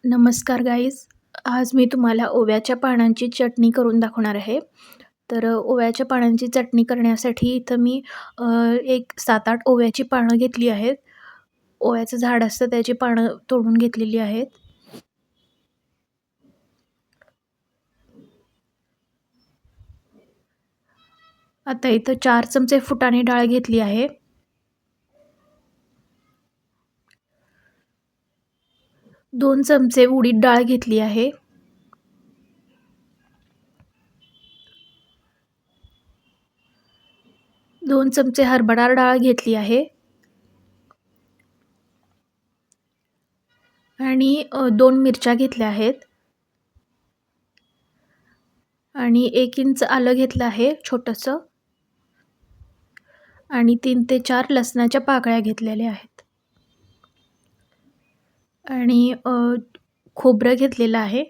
नमस्कार गाईज. आज मी तुम्हाला ओव्याच्या पानांची चटणी करून दाखवणार आहे. तर ओव्याच्या पानांची चटणी करण्यासाठी इथं मी एक 7-8 ओव्याची पानं घेतली आहेत. ओव्याचं झाड असतं त्याची पानं तोडून घेतलेली आहेत. आता इथं 4 चमचे फुटाणे डाळ घेतली आहे. 2 चमचे उडीद डाळ घेतली आहे. 2 चमचे हरभरा डाळ घेतली आहे. आणि 2 मिरच्या घेतल्या आहेत. आणि 1 इंच आलं घेतलं आहे छोटंसं. आणि 3 ते 4 लसणाच्या पाकळ्या घेतलेल्या आहेत. आणि खोबरं घेतलेलं आहे.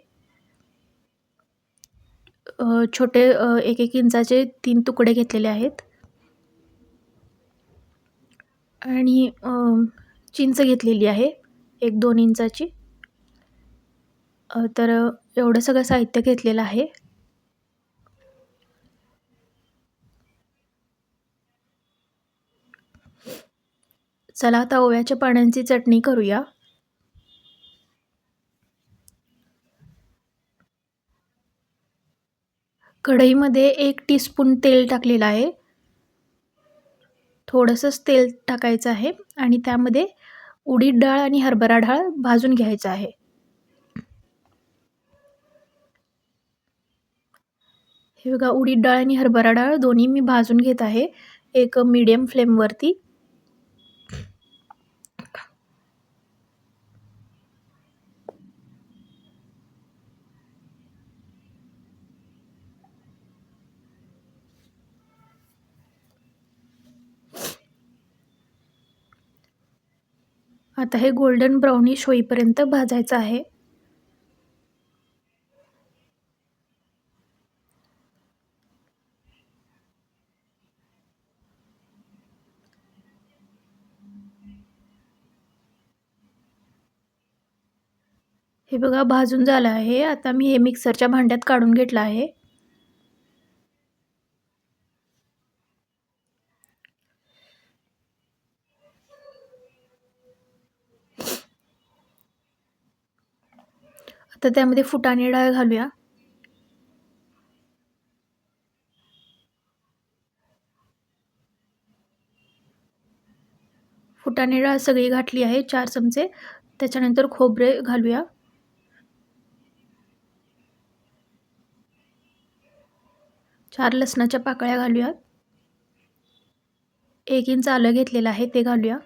छोटे 1-1 इंचाचे 3 तुकडे घेतलेले आहेत. आणि चिंच घेतलेली आहे 1-2 इंचाची. तर एवढं सगळं साहित्य घेतलेलं आहे. चला आता ओव्याच्या पानांची चटणी करूया. कढईमध्ये 1 टीस्पून तेल टाकलेलं आहे. थोडंसंच तेल टाकायचं आहे आणि त्यामध्ये उडीद डाळ आणि हरभरा डाळ भाजून घ्यायचं आहे. हे बघा, उडीद डाळ आणि हरभरा डाळ दोन्ही मी भाजून घेत आहे एक मीडियम फ्लेमवरती. आता हे गोल्डन ब्राउनिश होईपर्यंत भाजायचं आहे. हे बघा, भाजून झालं आहे. आता मी हे मिक्सरच्या भांड्यात काढून घेतलं आहे. आता त्यामध्ये फुटाणे डाळ घालूया. फुटाणे डाळ सगळी घातली आहे 4 चमचे. त्याच्यानंतर खोबरे घालूया. 4 लसणाच्या पाकळ्या घालूयात. 1 इंच आलं घेतलेलं आहे ते घालूया.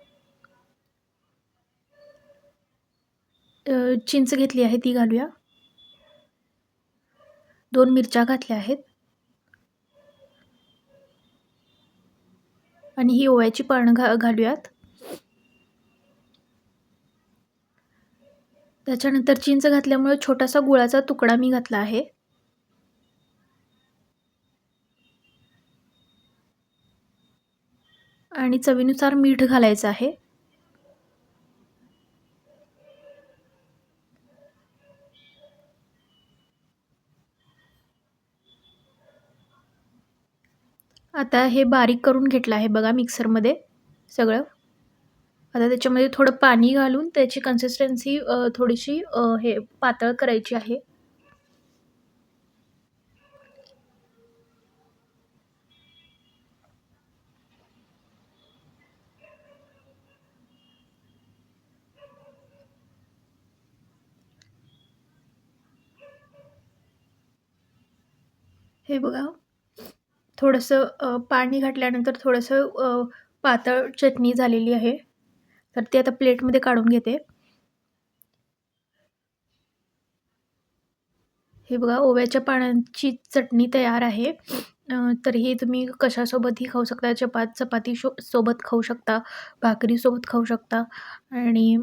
चिंच घेतली आहे ती घालूया. 2 मिरच्या घातल्या आहेत. आणि ही ओव्याची पानं घालूयात. त्याच्यानंतर चिंच घातल्यामुळे छोटासा गुळाचा तुकडा मी घातला आहे. आणि चवीनुसार मीठ घालायचं आहे. आता हे बारीक करून घेतलं आहे बघा मिक्सरमध्ये सगळं. आता त्याच्यामध्ये थोडं पाणी घालून त्याची कन्सिस्टन्सी थोडीशी हे पातळ करायची आहे. हे बघा, थोडंसं पाणी घातल्यानंतर थोडंसं पातळ चटणी झालेली आहे. तर ती आता प्लेटमध्ये काढून घेते. हे बघा, ओव्याच्या पानांची चटणी तयार आहे. तर ही तुम्ही कशासोबतही खाऊ शकता. चपाती सोबत खाऊ शकता, भाकरीसोबत खाऊ शकता आणि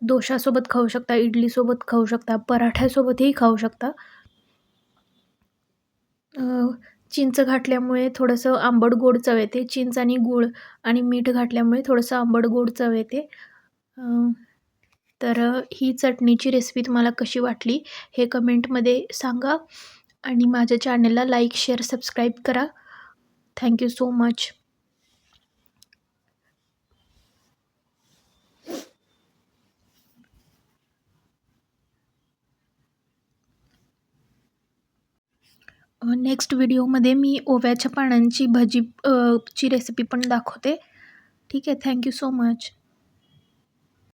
डोशासोबत खाऊ शकता, इडलीसोबत खाऊ शकता, पराठ्यासोबतही खाऊ शकता. चिंच घातल्यामुळे थोडंसं आंबट गोड चव येते. चिंच आणि गूळ आणि मीठ घातल्यामुळे थोडंसं आंबट गोड चव येते. तर ही चटणीची रेसिपी तुम्हाला कशी वाटली हे कमेंटमध्ये सांगा आणि माझ्या चॅनलला लाईक, शेअर, सबस्क्राईब करा. Thank you so much. Next व्हिडिओमध्ये मी ओव्याच्या पानांची भजी ची रेसिपी पण दाखवते. ठीक आहे. Thank you so much.